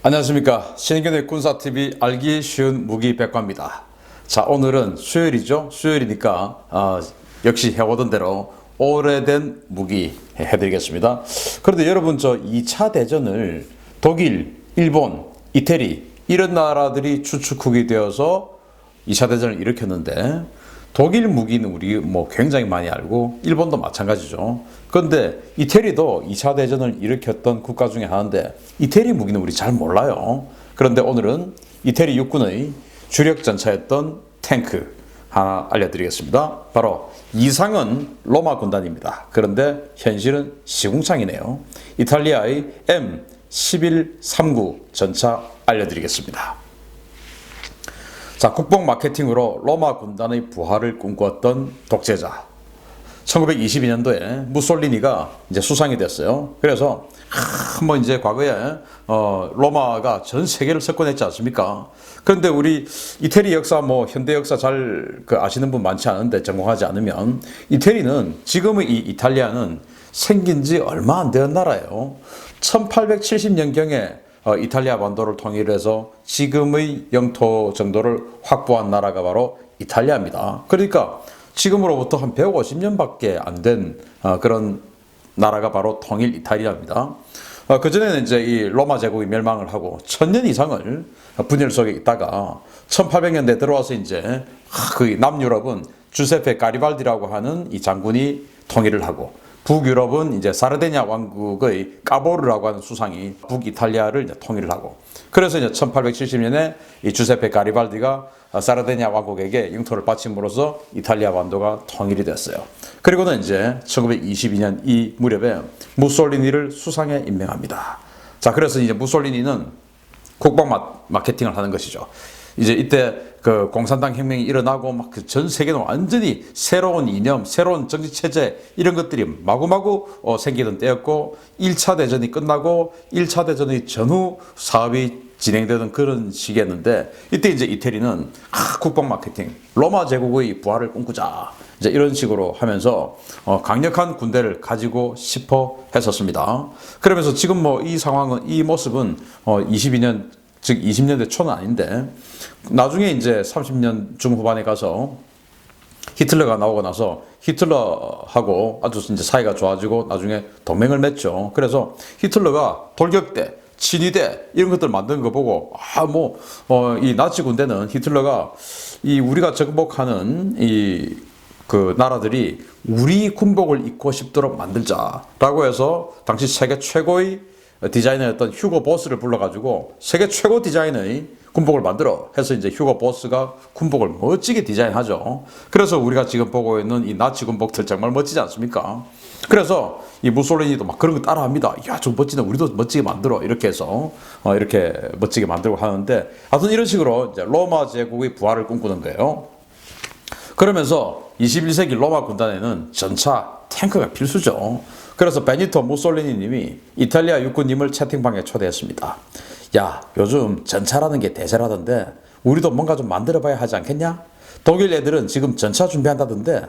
안녕하십니까. 신인균의 군사TV 알기 쉬운 무기백과입니다. 자, 오늘은 수요일이죠. 수요일이니까 역시 해오던 대로 오래된 무기 해드리겠습니다. 그런데 여러분, 저 2차 대전을 독일, 일본, 이태리 이런 나라들이 주축국이 되어서 2차 대전을 일으켰는데, 독일 무기는 우리 굉장히 많이 알고 일본도 마찬가지죠. 그런데 이태리도 2차 대전을 일으켰던 국가 중에 하나인데 이태리 무기는 우리 잘 몰라요. 그런데 오늘은 이태리 육군의 주력 전차였던 탱크 하나 알려드리겠습니다. 바로 이상은 로마 군단입니다. 그런데 현실은 시궁창이네요. 이탈리아의 M1139 전차 알려드리겠습니다. 자, 국뽕 마케팅으로 로마 군단의 부활을 꿈꾸었던 독재자. 1922년도에 무솔리니가 이제 수상이 됐어요. 그래서 이제 과거에 로마가 전 세계를 석권했지 않습니까? 그런데 우리 이태리 역사 현대 역사 잘 아시는 분 많지 않은데, 전공하지 않으면 이태리는 지금의 이 이탈리아는 생긴 지 얼마 안 된 나라예요. 1870년경에 이탈리아 반도를 통일해서 지금의 영토 정도를 확보한 나라가 바로 이탈리아입니다. 그러니까 지금으로부터 한 150년밖에 안 된 그런 나라가 바로 통일 이탈리아입니다. 그전에는 이제 이 로마 제국이 멸망을 하고 1000년 이상을 분열 속에 있다가 1800년대 들어와서 이제 그 남유럽은 주세페 가리발디라고 하는 이 장군이 통일을 하고, 북유럽은 이제 사르데냐 왕국의 까보르라고 하는 수상이 북이탈리아를 이제 통일을 하고, 그래서 이제 1870년에 이 주세페 가리발디가 사르데냐 왕국에게 영토를 바침으로써 이탈리아 반도가 통일이 됐어요. 그리고는 이제 1922년 이 무렵에 무솔리니를 수상에 임명합니다. 자, 그래서 이제 무솔리니는 국방 마케팅을 하는 것이죠. 이제 이때 그 공산당 혁명이 일어나고 막 그 전 세계는 완전히 새로운 이념, 새로운 정치 체제 이런 것들이 마구마구 생기던 때였고, 1차 대전이 끝나고 1차 대전의 전후 사업이 진행되던 그런 시기였는데, 이때 이제 이태리는 국방 마케팅, 로마 제국의 부활을 꿈꾸자, 이제 이런 식으로 하면서 강력한 군대를 가지고 싶어 했었습니다. 그러면서 지금 이 상황은, 이 모습은 22년 즉 20년대 초는 아닌데, 나중에 이제 30년 중후반에 가서 히틀러가 나오고 나서 히틀러하고 아주 이제 사이가 좋아지고 나중에 동맹을 맺죠. 그래서 히틀러가 돌격대, 친위대 이런 것들 만드는 거 보고 이 나치 군대는 히틀러가 우리가 정복하는 그 나라들이 우리 군복을 입고 싶도록 만들자라고 해서 당시 세계 최고의 디자이너였던 휴고 보스를 불러가지고 세계 최고 디자인의 군복을 만들어 해서 이제 휴고 보스가 군복을 멋지게 디자인하죠. 그래서 우리가 지금 보고 있는 이 나치 군복들 정말 멋지지 않습니까? 그래서 이 무솔리니도 막 그런 거 따라합니다. 야, 좀 멋지네. 우리도 멋지게 만들어. 이렇게 해서 이렇게 멋지게 만들고 하는데, 하여튼 이런 식으로 이제 로마 제국의 부활을 꿈꾸는 거예요. 그러면서 21세기 로마 군단에는 전차, 탱크가 필수죠. 그래서 베니토 무솔리니 님이 이탈리아 육군님을 채팅방에 초대했습니다. 야, 요즘 전차라는 게 대세라던데 우리도 뭔가 좀 만들어 봐야 하지 않겠냐? 독일 애들은 지금 전차 준비한다던데.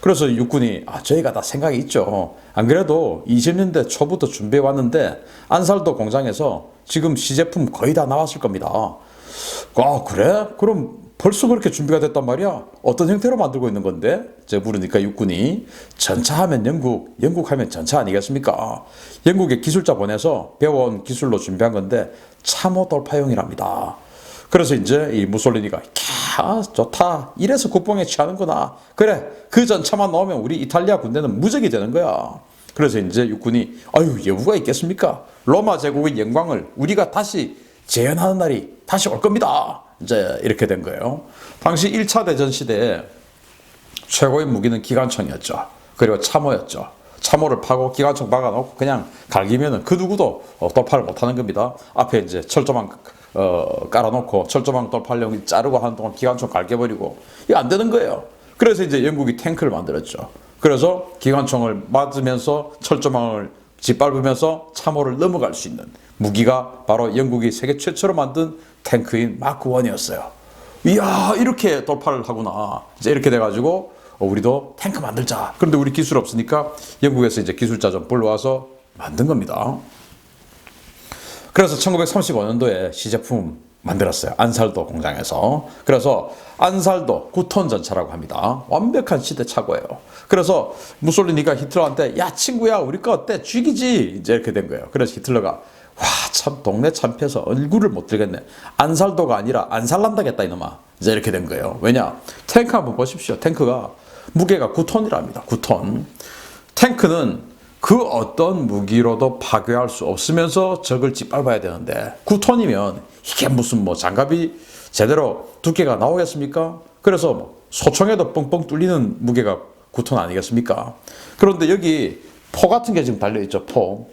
그래서 육군이 저희가 다 생각이 있죠. 안 그래도 20년대 초부터 준비해 왔는데 안살도 공장에서 지금 시제품 거의 다 나왔을 겁니다. 그래? 그럼 벌써 그렇게 준비가 됐단 말이야? 어떤 형태로 만들고 있는 건데? 제가 물으니까 육군이 전차하면 영국 하면 전차 아니겠습니까? 영국에 기술자 보내서 배워온 기술로 준비한 건데 참호 돌파용이랍니다. 그래서 이제 이 무솔리니가 좋다. 이래서 국뽕에 취하는구나. 그래, 그 전차만 나오면 우리 이탈리아 군대는 무적이 되는 거야. 그래서 이제 육군이 여부가 있겠습니까? 로마 제국의 영광을 우리가 다시 재현하는 날이 다시 올 겁니다. 이제 이렇게 된 거예요. 당시 1차 대전 시대에 최고의 무기는 기관총이었죠. 그리고 참호였죠. 참호를 파고 기관총 박아놓고 그냥 갈기면은 그 누구도 돌파를 못하는 겁니다. 앞에 이제 철조망 깔아놓고 철조망 돌파용 자르고 하는 동안 기관총 갈겨버리고, 이거 안 되는 거예요. 그래서 이제 영국이 탱크를 만들었죠. 그래서 기관총을 맞으면서 철조망을 짓밟으면서 참호를 넘어갈 수 있는 무기가 바로 영국이 세계 최초로 만든 탱크인 마크 1이었어요. 이야, 이렇게 돌파를 하구나. 이제 이렇게 돼가지고 우리도 탱크 만들자. 그런데 우리 기술 없으니까 영국에서 이제 기술자 좀 불러와서 만든 겁니다. 그래서 1935년도에 시제품 만들었어요. 안살도 공장에서. 그래서 안살도 9톤 전차라고 합니다. 완벽한 시대착오예요. 그래서 무솔리니가 히틀러한테 야 친구야 우리 거 어때? 죽이지 이제 이렇게 된 거예요. 그래서 히틀러가 와 참 동네 참패서 얼굴을 못 들겠네. 안살도가 아니라 안살난다겠다 이놈아. 이제 이렇게 된 거예요. 왜냐? 탱크 한번 보십시오. 탱크가 무게가 9톤이랍니다. 9톤. 탱크는 그 어떤 무기로도 파괴할 수 없으면서 적을 짓밟아야 되는데 9톤이면 이게 무슨 뭐 장갑이 제대로 두께가 나오겠습니까? 그래서 뭐 소총에도 뻥뻥 뚫리는 무게가 9톤 아니겠습니까? 그런데 여기 포 같은 게 지금 달려있죠. 포.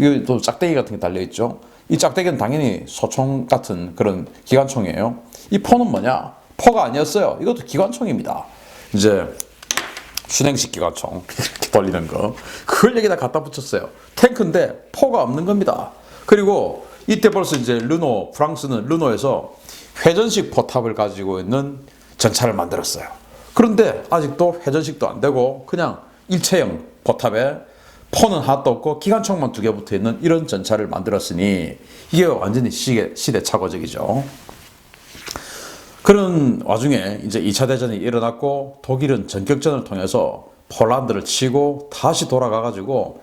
여기 또 짝대기 같은 게 달려있죠. 이 짝대기는 당연히 소총 같은 그런 기관총이에요. 이 포는 뭐냐? 포가 아니었어요. 이것도 기관총입니다. 이제 순행식 기관총 이렇게 돌리는 거 그걸 여기다 갖다 붙였어요. 탱크인데 포가 없는 겁니다. 그리고 이때 벌써 이제 프랑스는 르노에서 회전식 포탑을 가지고 있는 전차를 만들었어요. 그런데 아직도 회전식도 안 되고 그냥 일체형 포탑에 포는 하나도 없고 기관총만 2개 붙어 있는 이런 전차를 만들었으니 이게 완전히 시대착오적이죠. 그런 와중에 이제 2차 대전이 일어났고 독일은 전격전을 통해서 폴란드를 치고 다시 돌아가가지고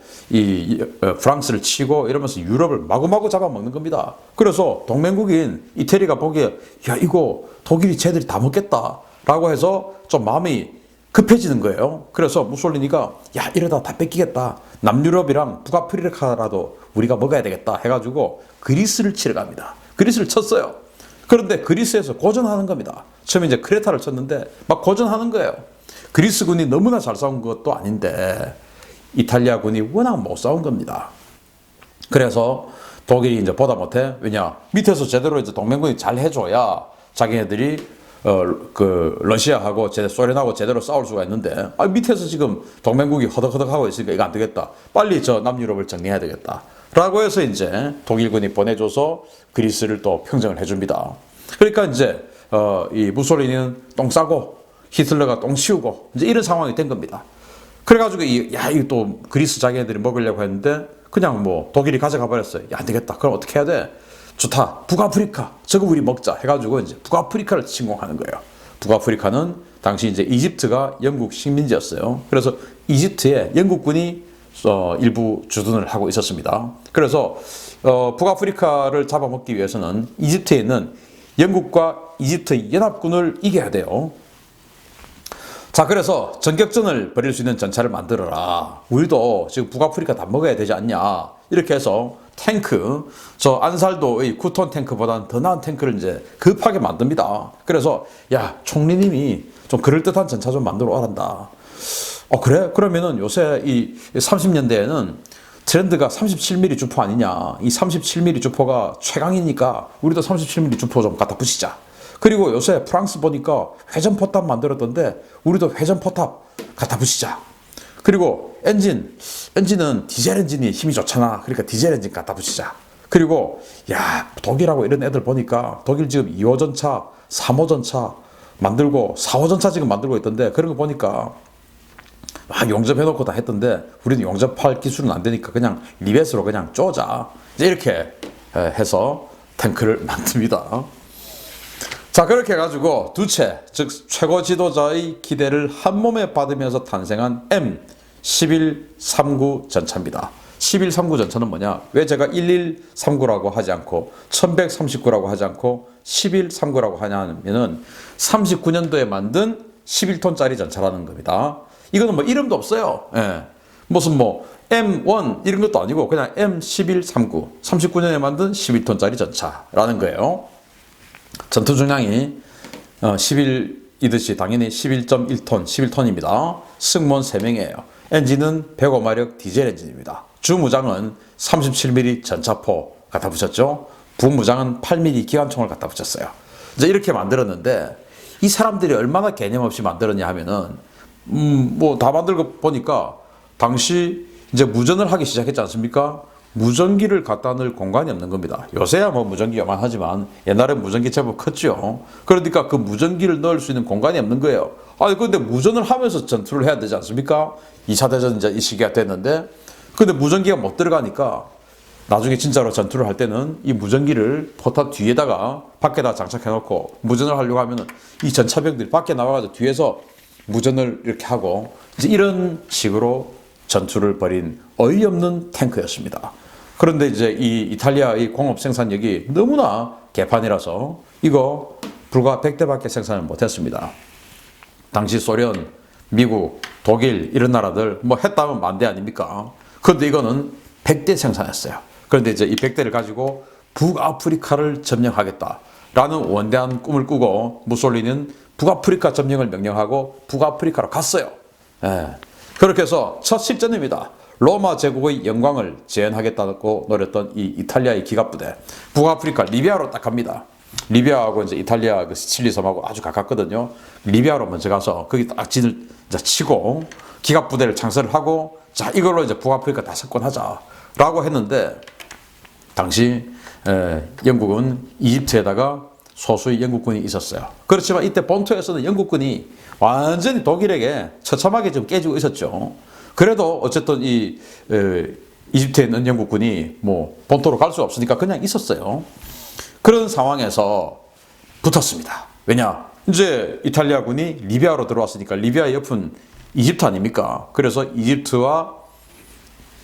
프랑스를 치고 이러면서 유럽을 마구마구 잡아먹는 겁니다. 그래서 동맹국인 이태리가 보기에 야 이거 독일이 쟤들이 다 먹겠다 라고 해서 좀 마음이 급해지는 거예요. 그래서 무솔리니가 야 이러다 다 뺏기겠다. 남유럽이랑 북아프리카라도 우리가 먹어야 되겠다 해가지고 그리스를 치러 갑니다. 그리스를 쳤어요. 그런데 그리스에서 고전하는 겁니다. 처음에 이제 크레타를 쳤는데 막 고전하는 거예요. 그리스군이 너무나 잘 싸운 것도 아닌데 이탈리아군이 워낙 못 싸운 겁니다. 그래서 독일이 이제 보다 못해. 왜냐? 밑에서 제대로 이제 동맹군이 잘 해줘야 자기네들이 러시아하고 소련하고 제대로 싸울 수가 있는데 밑에서 지금 동맹국이 허덕허덕하고 있으니까 이거 안 되겠다. 빨리 저 남유럽을 정리해야 되겠다. 라고 해서 이제 독일군이 보내줘서 그리스를 또 평정을 해줍니다. 그러니까 이제 이 무솔리니는 똥 싸고 히틀러가 똥 치우고 이제 이런 상황이 된 겁니다. 그래가지고 이거 또 그리스 자기네들이 먹으려고 했는데 그냥 뭐 독일이 가져가 버렸어요. 야, 안 되겠다. 그럼 어떻게 해야 돼? 좋다. 북아프리카. 저거 우리 먹자. 해가지고 이제 북아프리카를 침공하는 거예요. 북아프리카는 당시 이제 이집트가 영국 식민지였어요. 그래서 이집트에 영국군이 일부 주둔을 하고 있었습니다. 그래서 북아프리카를 잡아먹기 위해서는 이집트에 있는 영국과 이집트 연합군을 이겨야 돼요. 자, 그래서 전격전을 벌일 수 있는 전차를 만들어라. 우리도 지금 북아프리카 다 먹어야 되지 않냐. 이렇게 해서 탱크, 저 안살도의 9톤 탱크보다는 더 나은 탱크를 이제 급하게 만듭니다. 그래서 야, 총리님이 좀 그럴듯한 전차 좀 만들어 오란다. 그래? 그러면은 요새 이 30년대에는 트렌드가 37mm 주포 아니냐. 이 37mm 주포가 최강이니까 우리도 37mm 주포 좀 갖다 붙이자. 그리고 요새 프랑스 보니까 회전포탑 만들었던데 우리도 회전포탑 갖다 붙이자. 그리고 엔진은 디젤 엔진이 힘이 좋잖아. 그러니까 디젤 엔진 갖다 붙이자. 그리고 야, 독일하고 이런 애들 보니까 독일 지금 2호 전차, 3호 전차 만들고 4호 전차 지금 만들고 있던데 그런 거 보니까 막 용접해놓고 다 했던데 우리는 용접할 기술은 안 되니까 그냥 리벳으로 그냥 쪼자. 이렇게 해서 탱크를 만듭니다. 자, 그렇게 해가지고 두 채, 즉 최고 지도자의 기대를 한 몸에 받으면서 탄생한 M1139 전차입니다. 1139 전차는 뭐냐? 왜 제가 1139라고 하지 않고 1139라고 하지 않고 1139라고 하냐면은 39년도에 만든 11톤짜리 전차라는 겁니다. 이거는 뭐 이름도 없어요. 예. 무슨 뭐 M1 이런 것도 아니고 그냥 M1139 39년에 만든 11톤짜리 전차라는 거예요. 전투 중량이 11이듯이 당연히 11.1톤, 11톤입니다. 승무원 3명이에요. 엔진은 105마력 디젤 엔진입니다. 주무장은 37mm 전차포 갖다 붙였죠. 부무장은 8mm 기관총을 갖다 붙였어요. 이제 이렇게 만들었는데 이 사람들이 얼마나 개념 없이 만들었냐 하면은 뭐 다 만들고 보니까 당시 이제 무전을 하기 시작했지 않습니까? 무전기를 갖다 넣을 공간이 없는 겁니다. 요새야 뭐 무전기가 많하지만 옛날에 무전기 제법 컸죠. 그러니까 그 무전기를 넣을 수 있는 공간이 없는 거예요. 근데 무전을 하면서 전투를 해야 되지 않습니까? 2차 대전 이제 이 시기가 됐는데 근데 무전기가 못 들어가니까 나중에 진짜로 전투를 할 때는 이 무전기를 포탑 뒤에다가 밖에다 장착해 놓고 무전을 하려고 하면은 이 전차병들이 밖에 나와가지고 뒤에서 무전을 이렇게 하고 이제 이런 식으로 전투를 벌인 어이없는 탱크였습니다. 그런데 이제 이 이탈리아의 공업 생산력이 너무나 개판이라서 이거 불과 100대밖에 생산을 못했습니다. 당시 소련, 미국, 독일 이런 나라들 뭐 했다면 만대 아닙니까? 그런데 이거는 100대 생산했어요. 그런데 이제 이 100대를 가지고 북아프리카를 점령하겠다라는 원대한 꿈을 꾸고 무솔리니는 북아프리카 점령을 명령하고 북아프리카로 갔어요. 예. 그렇게 해서 첫 실전입니다. 로마 제국의 영광을 재현하겠다고 노렸던 이 이탈리아의 기갑부대 북아프리카 리비아로 딱 갑니다. 리비아하고 이제 이탈리아 그 시칠리 섬하고 아주 가깝거든요. 리비아로 먼저 가서 거기 딱 진을 이제 치고 기갑부대를 창설을 하고 자 이걸로 이제 북아프리카 다 석권하자라고 했는데 당시 영국은 이집트에다가 소수의 영국군이 있었어요. 그렇지만 이때 본토에서는 영국군이 완전히 독일에게 처참하게 좀 깨지고 있었죠. 그래도 어쨌든 이 이집트에 있는 영국군이 뭐 본토로 갈 수 없으니까 그냥 있었어요. 그런 상황에서 붙었습니다. 왜냐? 이제 이탈리아군이 리비아로 들어왔으니까 리비아 옆은 이집트 아닙니까? 그래서 이집트와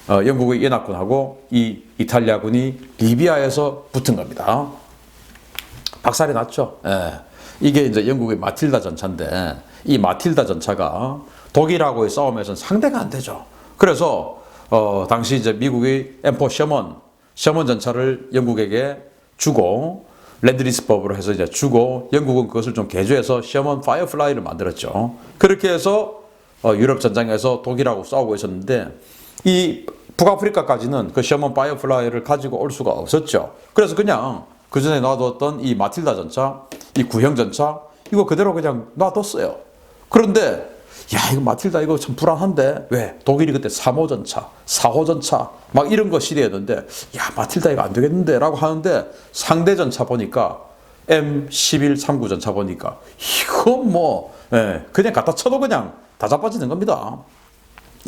영국의 연합군하고 이 이탈리아군이 리비아에서 붙은 겁니다. 박살이 났죠. 예. 이게 이제 영국의 마틸다 전차인데 이 마틸다 전차가 독일하고의 싸움에서는 상대가 안 되죠. 그래서 당시 이제 미국의 M4 셔먼 전차를 영국에게 주고 랜드리스법으로 해서 이제 주고 영국은 그것을 좀 개조해서 셔먼 파이어플라이를 만들었죠. 그렇게 해서 유럽 전장에서 독일하고 싸우고 있었는데 이 북아프리카까지는 그 셔먼 파이어플라이를 가지고 올 수가 없었죠. 그래서 그냥 그 전에 놔뒀던 이 마틸다 전차, 이 구형 전차 이거 그대로 그냥 놔뒀어요. 그런데 야 이거 마틸다 이거 참 불안한데 왜? 독일이 그때 3호 전차, 4호 전차 막 이런 거 시대였는데 야 마틸다 이거 안 되겠는데 라고 하는데 상대 전차 보니까 M11 39 전차 보니까 이건 뭐 그냥 갖다 쳐도 그냥 다 자빠지는 겁니다.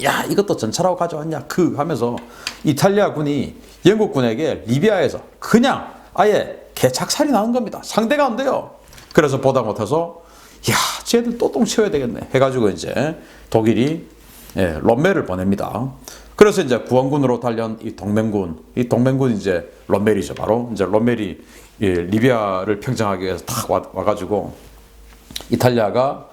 야 이것도 전차라고 가져왔냐 그 하면서 이탈리아군이 영국군에게 리비아에서 그냥 아예 개착살이 나는 겁니다. 상대가 안 돼요. 그래서 보다 못해서 야 쟤들 또 똥 치워야 되겠네 해가지고 이제 독일이 롬멜을 보냅니다. 그래서 이제 구원군으로 달려온 이 동맹군 이제 롬멜이죠. 바로 이제 롬멜이 리비아를 평정하기 위해서 탁 와가지고 이탈리아가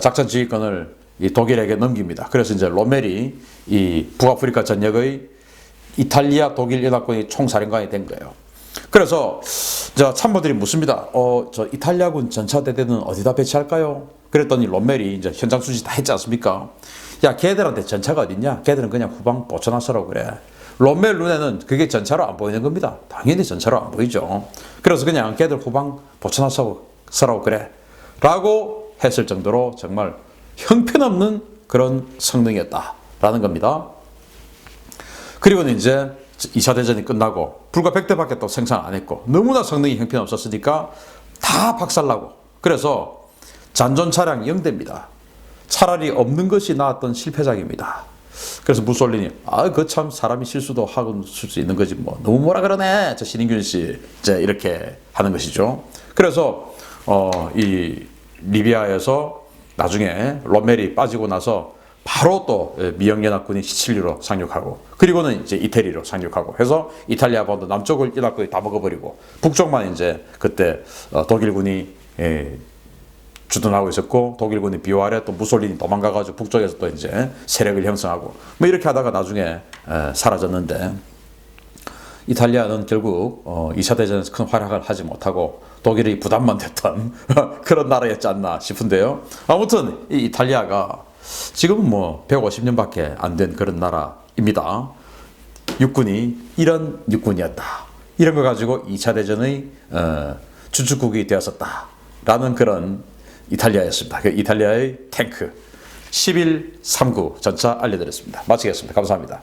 작전 지휘권을 이 독일에게 넘깁니다. 그래서 이제 롬멜이 이 북아프리카 전역의 이탈리아 독일 연합군의 총사령관이 된 거예요. 그래서 참모들이 묻습니다. 저 이탈리아군 전차대대는 어디다 배치할까요? 그랬더니 롬멜이 이제 현장 수지 다 했지 않습니까? 야, 걔들한테 전차가 어딨냐? 걔들은 그냥 후방 보쳐놨으라고 그래. 롬멜 눈에는 그게 전차로 안 보이는 겁니다. 당연히 전차로 안 보이죠. 그래서 그냥 걔들 후방 보쳐놨으라고 그래. 라고 했을 정도로 정말 형편없는 그런 성능이었다라는 겁니다. 그리고는 이제 2차 대전이 끝나고 불과 100대밖에 또 생산 안 했고 너무나 성능이 형편없었으니까 다 박살나고 그래서 잔존 차량 0대입니다. 차라리 없는 것이 나았던 실패작입니다. 그래서 무솔리니 그 참 사람이 실수도 하고 수 있는 거지 뭐 너무 뭐라 그러네 저 신인균 씨 이제 이렇게 하는 것이죠. 그래서 이 리비아에서 나중에 롬멜이 빠지고 나서 바로 또 미영연합군이 시칠리로 상륙하고 그리고는 이제 이태리로 상륙하고 해서 이탈리아 본토 남쪽을 연합군이 다 먹어버리고 북쪽만 이제 그때 독일군이 주둔하고 있었고 독일군이 비호하래 또 무솔리니 도망가가지고 북쪽에서 또 이제 세력을 형성하고 뭐 이렇게 하다가 나중에 사라졌는데 이탈리아는 결국 2차 대전에서 큰 활약을 하지 못하고 독일이 부담만 됐던 그런 나라였지 않나 싶은데요. 아무튼 이 이탈리아가 지금은 뭐 150년밖에 안 된 그런 나라입니다. 육군이 이런 육군이었다. 이런 거 가지고 2차 대전의 주축국이 되었었다라는 그런 이탈리아였습니다. 그 이탈리아의 탱크 1139 전차 알려드렸습니다. 마치겠습니다. 감사합니다.